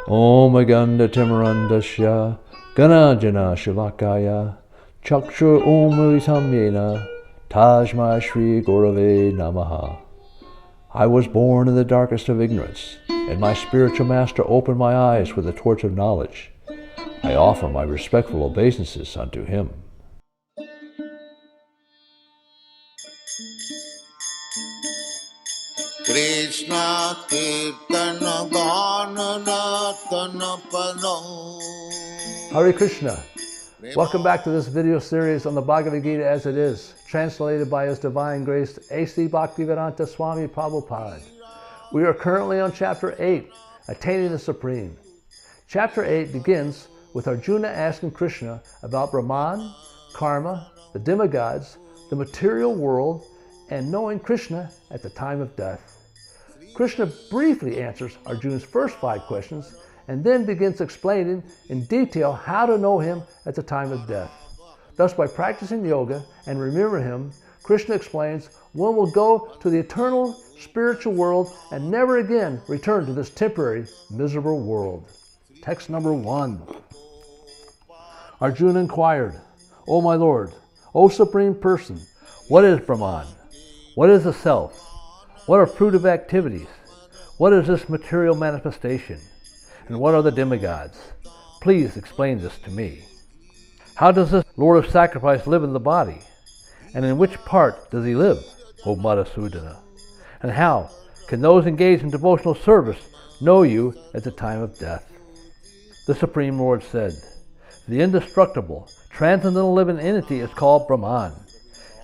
Om Aganda Timarandasya Ganajana Shivakaya Chakshur Umrisamyena Tajma Shri Gurave Namaha. I was born in the darkest of ignorance, and my spiritual master opened my eyes with the torch of knowledge. I offer my respectful obeisances unto him. Krishna Kirtana Bhanana Tanapano. Hare Krishna. Welcome back to this video series on the Bhagavad Gita as it is, translated by His Divine Grace A.C. Bhaktivedanta Swami Prabhupada. We are currently on Chapter 8, Attaining the Supreme. Chapter 8 begins with Arjuna asking Krishna about Brahman, karma, the demigods, the material world, and knowing Krishna at the time of death. Krishna briefly answers Arjuna's first 5 questions and then begins explaining in detail how to know him at the time of death. Thus, by practicing yoga and remembering him, Krishna explains one will go to the eternal spiritual world and never again return to this temporary, miserable world. Text number 1. Arjuna inquired, O my Lord, O Supreme Person, what is Brahman? What is the self? What are fruitive activities? What is this material manifestation? And what are the demigods? Please explain this to me. How does this Lord of Sacrifice live in the body? And in which part does he live, O Madhusudana? And how can those engaged in devotional service know you at the time of death? The Supreme Lord said, the indestructible, transcendental living entity is called Brahman,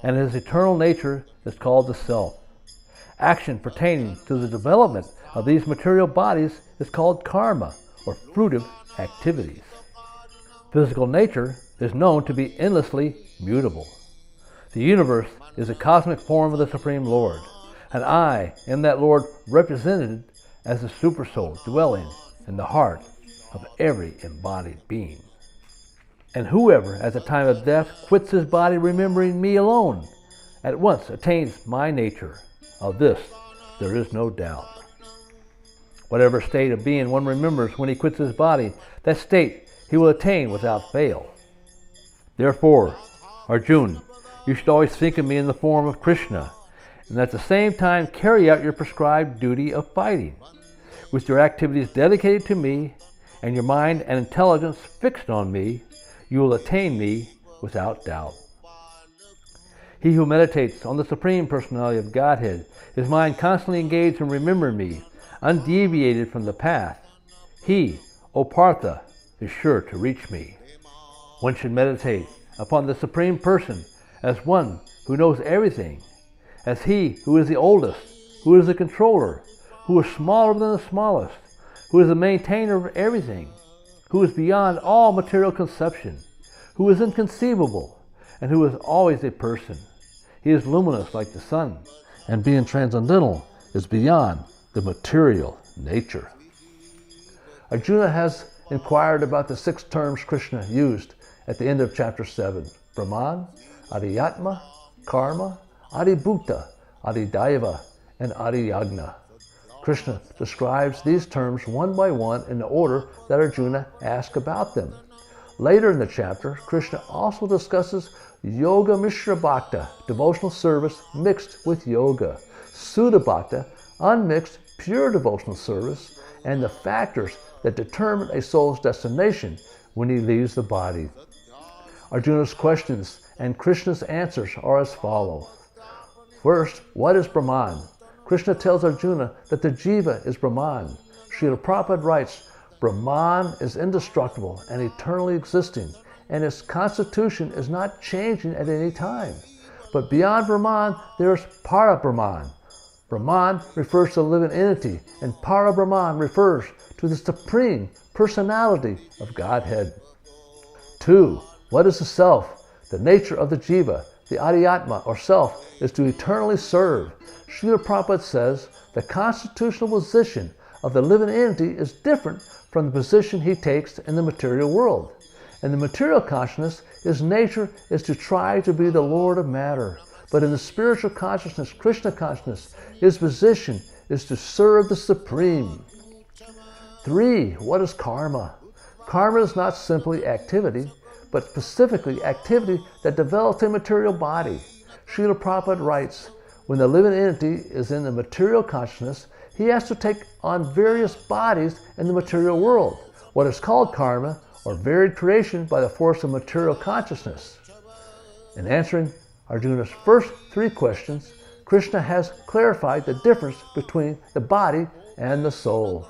and his eternal nature is called the Self. Action pertaining to the development of these material bodies is called karma, or fruitive activities. Physical nature is known to be endlessly mutable. The universe is a cosmic form of the Supreme Lord, and I am that Lord represented as the Supersoul dwelling in the heart of every embodied being. And whoever at the time of death quits his body remembering me alone, at once attains my nature. Of this there is no doubt. Whatever state of being one remembers when he quits his body, that state he will attain without fail. Therefore, Arjuna, you should always think of me in the form of Krishna, and at the same time carry out your prescribed duty of fighting. With your activities dedicated to me, and your mind and intelligence fixed on me, you will attain me without doubt. He who meditates on the Supreme Personality of Godhead, his mind constantly engaged in remembering me, undeviated from the path. He, O Partha, is sure to reach me. One should meditate upon the Supreme Person as one who knows everything, as he who is the oldest, who is the controller, who is smaller than the smallest, who is the maintainer of everything, who is beyond all material conception, who is inconceivable, and who is always a person. He is luminous like the sun, and being transcendental is beyond the material nature. Arjuna has inquired about the 6 terms Krishna used at the end of chapter 7. Brahman, Adiyatma, Karma, Adibhuta, Adidaiva, and Adiyagna. Krishna describes these terms one by one in the order that Arjuna asked about them. Later in the chapter, Krishna also discusses Yoga Mishra Bhakta, devotional service mixed with yoga, Sudha Bhakta, unmixed pure devotional service, and the factors that determine a soul's destination when he leaves the body. Arjuna's questions and Krishna's answers are as follows. First, what is Brahman? Krishna tells Arjuna that the jiva is Brahman. Srila Prabhupada writes, Brahman is indestructible and eternally existing, and its constitution is not changing at any time. But beyond Brahman, there is Para-Brahman. Brahman refers to the living entity, and Para-Brahman refers to the Supreme Personality of Godhead. 2. What is the Self? The nature of the jiva, the Adiyatma, or Self, is to eternally serve. Srila Prabhupada says the constitutional position of the living entity is different from the position he takes in the material world. In the material consciousness, his nature is to try to be the Lord of matter. But in the spiritual consciousness, Krishna consciousness, his position is to serve the Supreme. 3. What is karma? Karma is not simply activity, but specifically activity that develops a material body. Srila Prabhupada writes, when the living entity is in the material consciousness, he has to take on various bodies in the material world, what is called karma, or varied creation by the force of material consciousness. In answering Arjuna's first 3 questions, Krishna has clarified the difference between the body and the soul.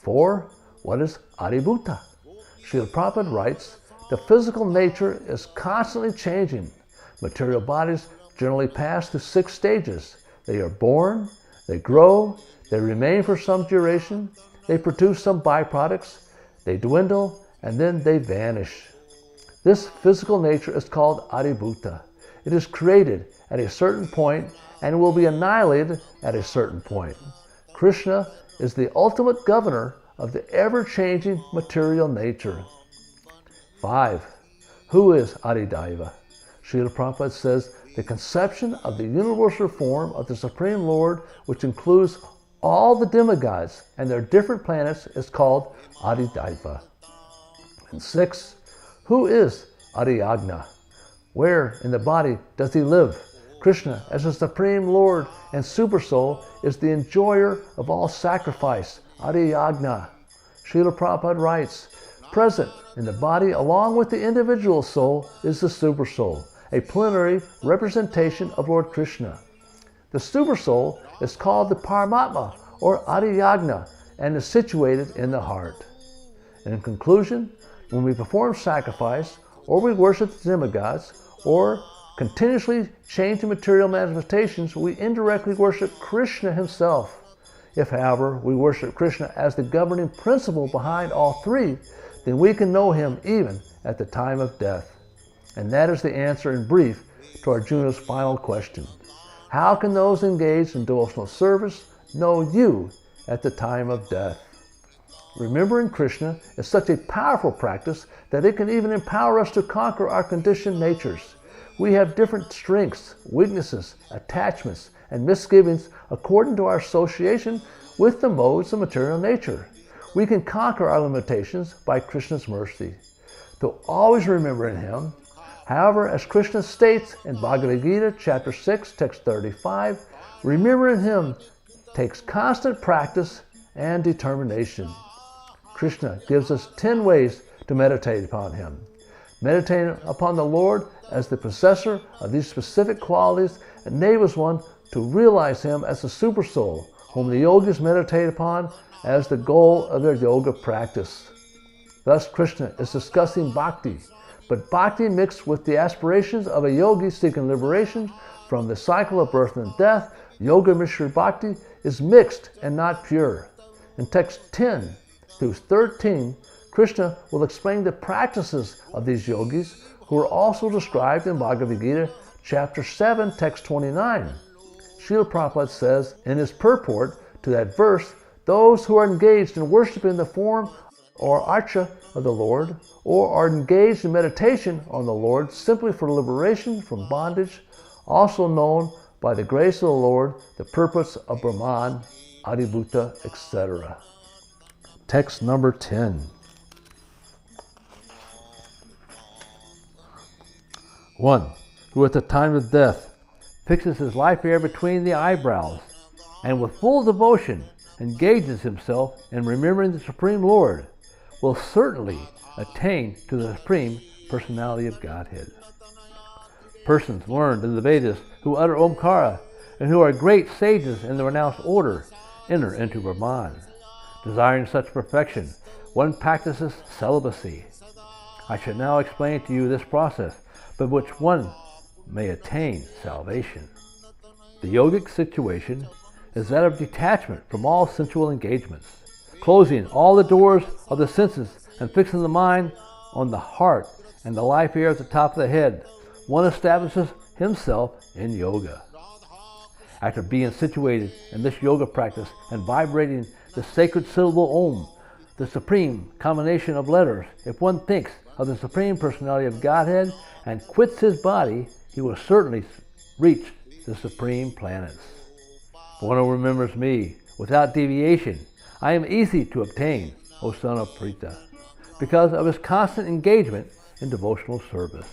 4. What is adibhuta? Srila Prabhupada writes, the physical nature is constantly changing. Material bodies generally pass through 6 stages. They are born, they grow, they remain for some duration, they produce some byproducts, they dwindle, and then they vanish. This physical nature is called adibhuta. It is created at a certain point and will be annihilated at a certain point. Krishna is the ultimate governor of the ever-changing material nature. 5. Who is Adidaiva? Srila Prabhupada says the conception of the universal form of the Supreme Lord, which includes all the demigods and their different planets, is called Adidaiva. And 6. Who is Adiyagna? Where in the body does he live? Krishna, as the Supreme Lord and Supersoul, is the enjoyer of all sacrifice, Adiyagna. Srila Prabhupada writes, present in the body along with the individual soul is the Supersoul, a plenary representation of Lord Krishna. The Supersoul is called the Paramatma, or Adiyagna, and is situated in the heart. And in conclusion, when we perform sacrifice, or we worship the demigods, or continuously change the material manifestations, we indirectly worship Krishna himself. If, however, we worship Krishna as the governing principle behind all 3, then we can know him even at the time of death. And that is the answer in brief to Arjuna's final question. How can those engaged in devotional service know you at the time of death? Remembering Krishna is such a powerful practice that it can even empower us to conquer our conditioned natures. We have different strengths, weaknesses, attachments, and misgivings according to our association with the modes of material nature. We can conquer our limitations by Krishna's mercy. To always remember in him, however, as Krishna states in Bhagavad Gita, chapter 6, text 35, remembering him takes constant practice and determination. Krishna gives us 10 ways to meditate upon him. Meditating upon the Lord as the possessor of these specific qualities enables one to realize him as the Supersoul, whom the yogis meditate upon as the goal of their yoga practice. Thus, Krishna is discussing bhakti, but bhakti mixed with the aspirations of a yogi seeking liberation from the cycle of birth and death, yoga mishra bhakti, is mixed and not pure. In text 10 through 13, Krishna will explain the practices of these yogis, who are also described in Bhagavad Gita, chapter 7, text 29. Srila Prabhupada says in his purport to that verse, those who are engaged in worshiping the form or archa of the Lord, or are engaged in meditation on the Lord simply for liberation from bondage, also known by the grace of the Lord, the purpose of Brahman, Adibhuta, etc. Text number 10. 1. Who at the time of death fixes his life hair between the eyebrows and with full devotion engages himself in remembering the Supreme Lord will certainly attain to the Supreme Personality of Godhead. Persons learned in the Vedas who utter Omkara and who are great sages in the renounced order enter into Brahman. Desiring such perfection, one practices celibacy. I should now explain to you this process by which one may attain salvation. The yogic situation is that of detachment from all sensual engagements, closing all the doors of the senses and fixing the mind on the heart and the life air at the top of the head. One establishes himself in yoga. After being situated in this yoga practice and vibrating the sacred syllable Om, the supreme combination of letters, if one thinks of the Supreme Personality of Godhead and quits his body, he will certainly reach the supreme planets. If one who remembers me without deviation, I am easy to obtain, O son of Pritha, because of his constant engagement in devotional service.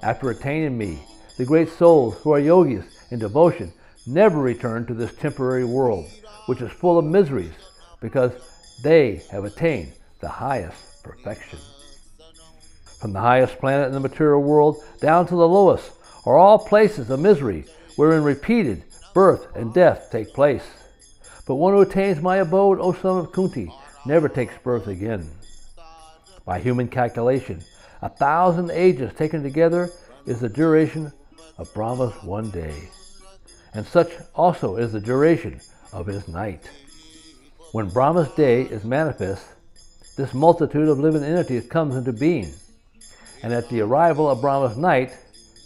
After attaining me, the great souls who are yogis in devotion never return to this temporary world, which is full of miseries, because they have attained the highest perfection. From the highest planet in the material world down to the lowest are all places of misery, wherein repeated birth and death take place. But one who attains my abode, O son of Kunti, never takes birth again. By human calculation, 1,000 ages taken together is the duration of Brahma's one day, and such also is the duration of his night. When Brahma's day is manifest, this multitude of living entities comes into being, and at the arrival of Brahma's night,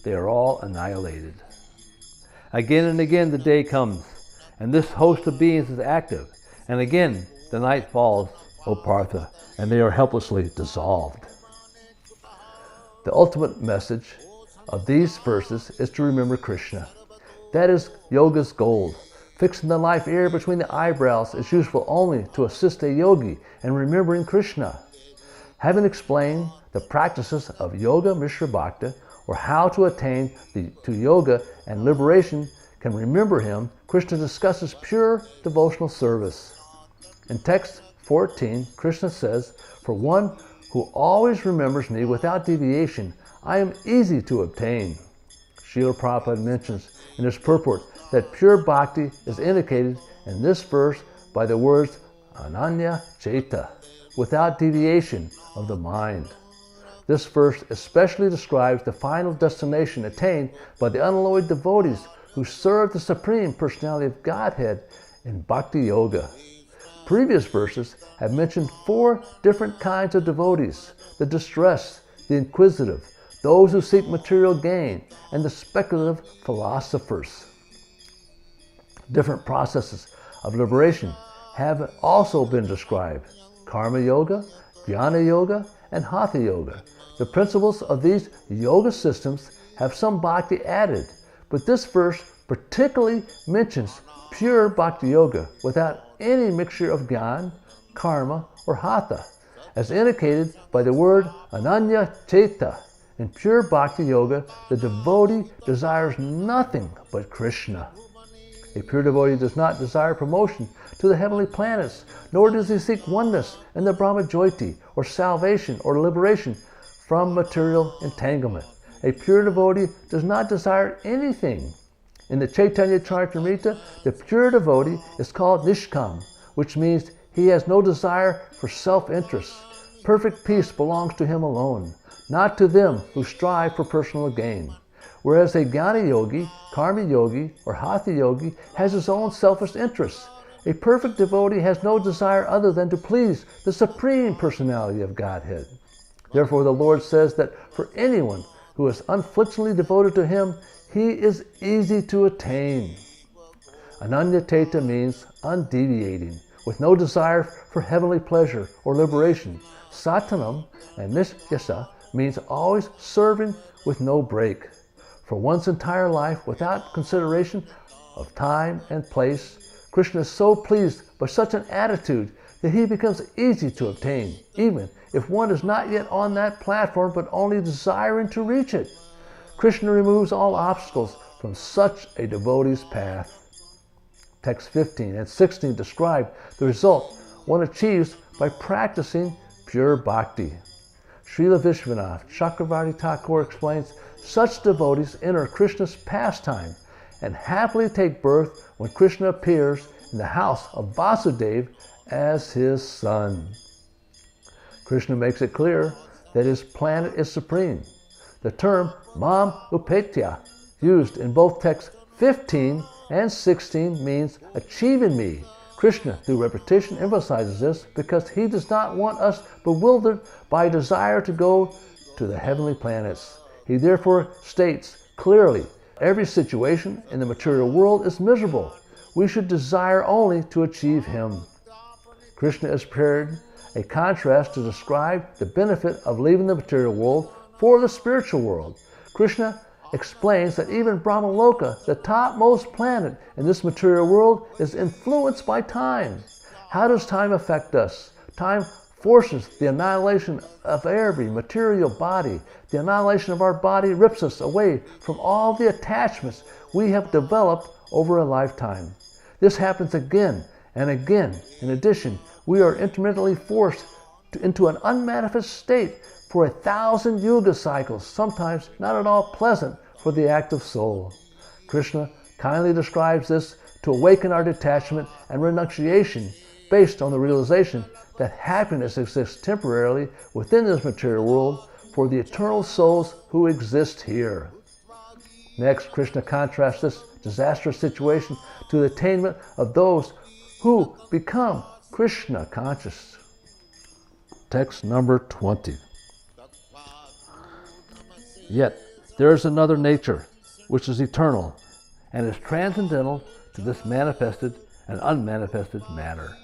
they are all annihilated. Again and again the day comes, and this host of beings is active, and again the night falls, O Partha, and they are helplessly dissolved. The ultimate message of these verses is to remember Krishna. That is yoga's goal. Fixing the life air between the eyebrows is useful only to assist a yogi in remembering Krishna. Having explained the practices of Yoga Mishra Bhakta, or how to attain to yoga and liberation can remember him, Krishna discusses pure devotional service. In text 14, Krishna says, "For one who always remembers me without deviation, I am easy to obtain." Srila Prabhupada mentions in his purport that pure bhakti is indicated in this verse by the words ananya cheta, without deviation of the mind. This verse especially describes the final destination attained by the unalloyed devotees who serve the Supreme Personality of Godhead in Bhakti Yoga. Previous verses have mentioned 4 different kinds of devotees: the distressed, the inquisitive, those who seek material gain, and the speculative philosophers. Different processes of liberation have also been described: Karma Yoga, Jnana Yoga, and Hatha Yoga. The principles of these yoga systems have some bhakti added, but this verse particularly mentions pure bhakti yoga without any mixture of jnana, karma, or hatha, as indicated by the word ananya cheta. In pure bhakti yoga, the devotee desires nothing but Krishna. A pure devotee does not desire promotion to the heavenly planets, nor does he seek oneness in the Brahma Jyoti, or salvation or liberation from material entanglement. A pure devotee does not desire anything. In the Chaitanya Charitamrita, the pure devotee is called Nishkam, which means he has no desire for self-interest. Perfect peace belongs to him alone, not to them who strive for personal gain. Whereas a Jnana Yogi, Karma Yogi, or Hatha Yogi has his own selfish interests. A perfect devotee has no desire other than to please the Supreme Personality of Godhead. Therefore the Lord says that for anyone who is unflinchingly devoted to him, he is easy to attain. Ananyateta means undeviating, with no desire for heavenly pleasure or liberation. Satanam and Nishyasa means always serving with no break. For one's entire life, without consideration of time and place, Krishna is so pleased by such an attitude that he becomes easy to obtain, even if one is not yet on that platform but only desiring to reach it. Krishna removes all obstacles from such a devotee's path. Text 15 and 16 describe the result one achieves by practicing pure bhakti. Srila Vishwanath Chakravarti Thakur explains, such devotees enter Krishna's pastime and happily take birth when Krishna appears in the house of Vasudeva as his son. Krishna makes it clear that his planet is supreme. The term Mam Upetya, used in both texts 15 and 16, means achieving me. Krishna, through repetition, emphasizes this because he does not want us bewildered by a desire to go to the heavenly planets. He therefore states clearly, every situation in the material world is miserable. We should desire only to achieve him. Krishna has prepared a contrast to describe the benefit of leaving the material world for the spiritual world. Krishna explains that even Brahmaloka, the topmost planet in this material world, is influenced by time. How does time affect us? Time forces the annihilation of every material body. The annihilation of our body rips us away from all the attachments we have developed over a lifetime. This happens again and again. In addition, we are intermittently forced into an unmanifest state for 1,000 yuga cycles, sometimes not at all pleasant for the active soul. Krishna kindly describes this to awaken our detachment and renunciation based on the realization that happiness exists temporarily within this material world for the eternal souls who exist here. Next, Krishna contrasts this disastrous situation to the attainment of those who become Krishna conscious. Text number 20. Yet there is another nature which is eternal and is transcendental to this manifested and unmanifested matter.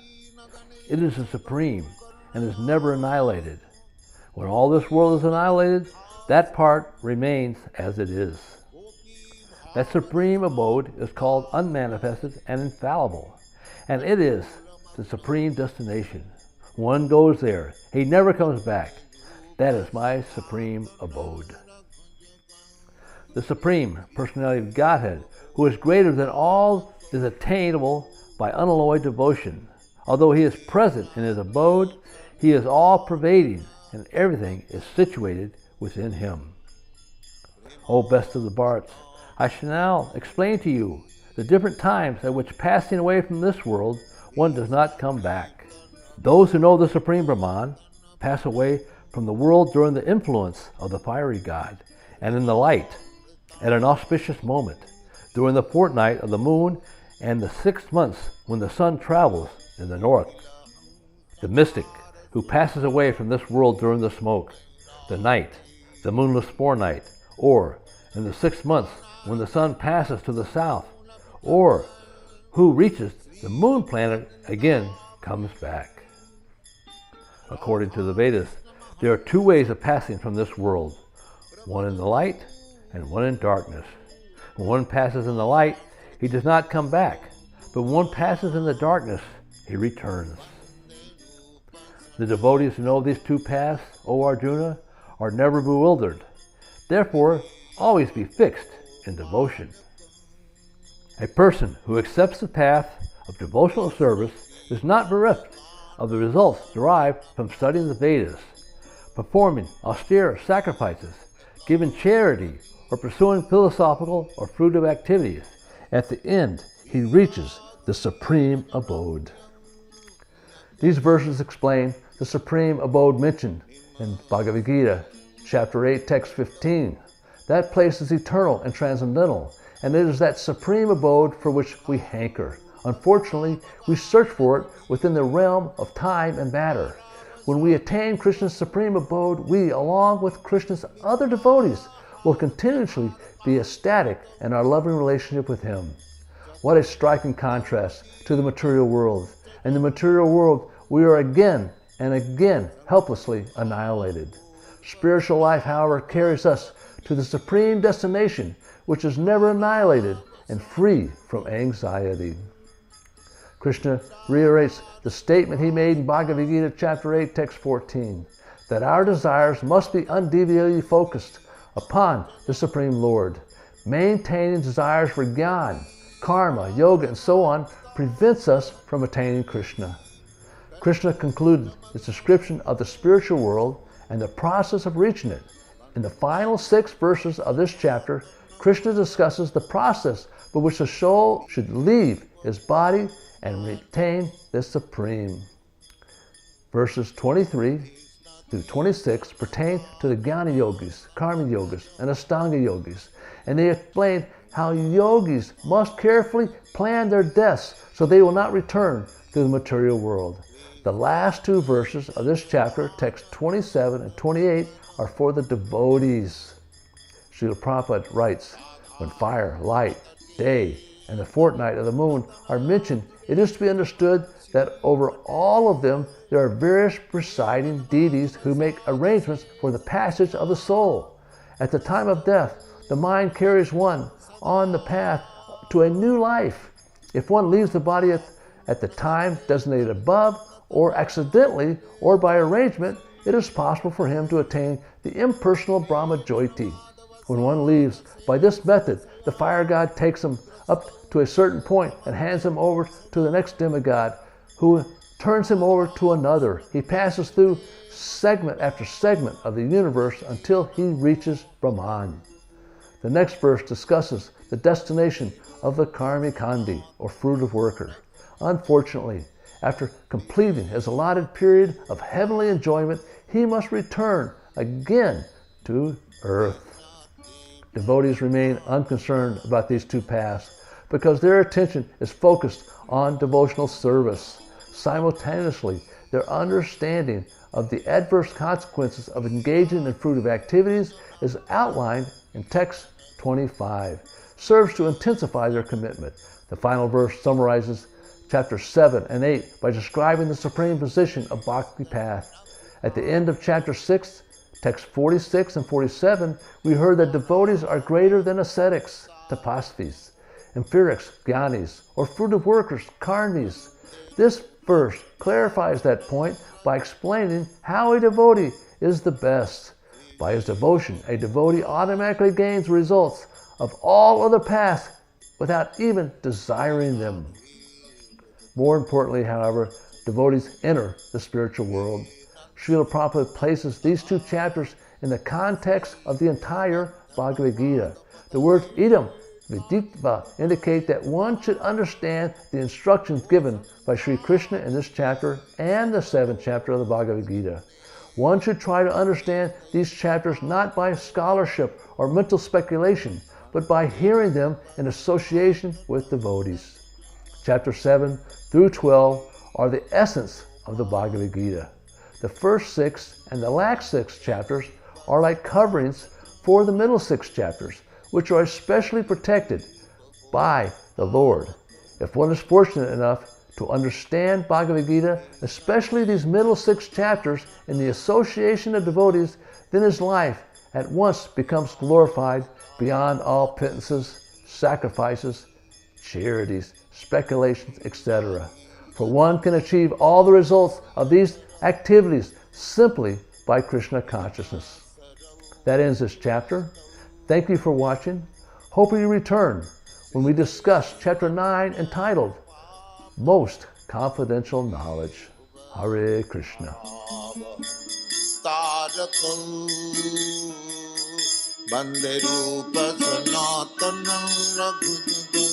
It is the supreme and is never annihilated. When all this world is annihilated, that part remains as it is. That supreme abode is called unmanifested and infallible, and it is the supreme destination. One goes there, he never comes back. That is my supreme abode. The Supreme Personality of Godhead, who is greater than all, is attainable by unalloyed devotion. Although he is present in his abode, he is all-pervading, and everything is situated within him. O best of the Bharats, I shall now explain to you the different times at which passing away from this world, one does not come back. Those who know the Supreme Brahman pass away from the world during the influence of the fiery god, and in the light, at an auspicious moment, during the fortnight of the moon and the 6 months when the sun travels in the north. The mystic who passes away from this world during the smoke, the night, the moonless fortnight, or in the 6 months when the sun passes to the south, or who reaches the moon planet again comes back. According to the Vedas, there are 2 ways of passing from this world, one in the light and one in darkness. When one passes in the light, he does not come back, but when one passes in the darkness, he returns. The devotees who know these 2 paths, O Arjuna, are never bewildered. Therefore, always be fixed in devotion. A person who accepts the path of devotional service is not bereft of the results derived from studying the Vedas, performing austere sacrifices, giving charity, or pursuing philosophical or fruitive activities. At the end, he reaches the supreme abode. These verses explain the supreme abode mentioned in Bhagavad Gita, chapter 8, text 15. That place is eternal and transcendental, and it is that supreme abode for which we hanker. Unfortunately, we search for it within the realm of time and matter. When we attain Krishna's supreme abode, we, along with Krishna's other devotees, will continuously be ecstatic in our loving relationship with him. What a striking contrast to the material world. In the material world, we are again and again helplessly annihilated. Spiritual life, however, carries us to the supreme destination, which is never annihilated and free from anxiety. Krishna reiterates the statement he made in Bhagavad Gita, chapter 8, text 14, that our desires must be undeviatedly focused upon the Supreme Lord. Maintaining desires for jnana, karma, yoga, and so on prevents us from attaining Krishna. Krishna concluded his description of the spiritual world and the process of reaching it. In the final 6 verses of this chapter, Krishna discusses the process by which the soul should leave his body and retain the Supreme. Verses 23 through 26 pertain to the Jnana Yogis, Karma Yogis, and Astanga Yogis, and they explain how yogis must carefully plan their deaths so they will not return to the material world. The last 2 verses of this chapter, text 27 and 28, are for the devotees. Srila Prabhupada writes, when fire, light, day, and the fortnight of the moon are mentioned, it is to be understood that over all of them there are various presiding deities who make arrangements for the passage of the soul. At the time of death, The mind carries one on the path to a new life. If one leaves the body at the time designated above, or accidentally, or by arrangement, it is possible for him to attain the impersonal Brahma Jyoti. When one leaves by this method, the fire god takes him up to a certain point and hands him over to the next demigod, who turns him over to another. He passes through segment after segment of the universe until he reaches Brahman. The next verse discusses the destination of the karmikandi, or fruit of worker. Unfortunately, after completing his allotted period of heavenly enjoyment, he must return again to earth. Devotees remain unconcerned about these two paths because their attention is focused on devotional service. Simultaneously, their understanding of the adverse consequences of engaging in fruitive activities is outlined in text 25, serves to intensify their commitment. The final verse summarizes chapters 7 and 8 by describing the supreme position of Bhakti path. At the end of chapter 6, text 46 and 47, we heard that devotees are greater than ascetics, tapasvis, empirics, jnanis, or fruitive workers, karmis. This verse clarifies that point by explaining how a devotee is the best. By his devotion, a devotee automatically gains results of all other paths without even desiring them. More importantly, however, devotees enter the spiritual world. Srila Prabhupada places these two chapters in the context of the entire Bhagavad Gita. The words idam viditva indicate that one should understand the instructions given by Sri Krishna in this chapter and the 7th chapter of the Bhagavad Gita. One should try to understand these chapters not by scholarship or mental speculation, but by hearing them in association with devotees. Chapters 7 through 12 are the essence of the Bhagavad Gita. The first 6 and the last 6 chapters are like coverings for the middle 6 chapters, which are especially protected by the Lord. If one is fortunate enough to understand Bhagavad Gita, especially these middle 6 chapters in the association of devotees, then his life at once becomes glorified beyond all penances, sacrifices, charities, speculations, etc. For one can achieve all the results of these activities simply by Krishna consciousness. That ends this chapter. Thank you for watching. Hope you return when we discuss chapter 9 entitled Most Confidential Knowledge. Hare Krishna. Bande Rupa Sanatana Raghujuga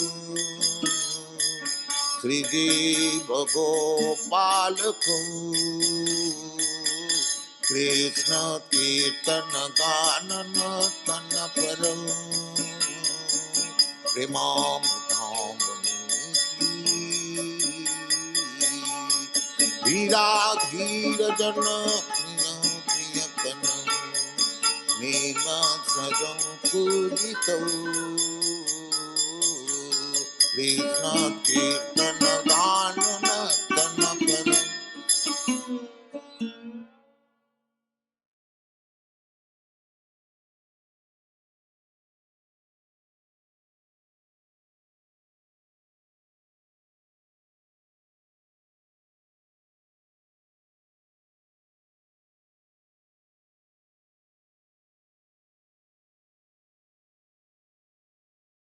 Sri Jiva Gopalakum Krishna Kirtana Ganana Tana Param Primam Vira Dhira Jana Priya Kana Nima Sadam Pujito Krishna Kirtana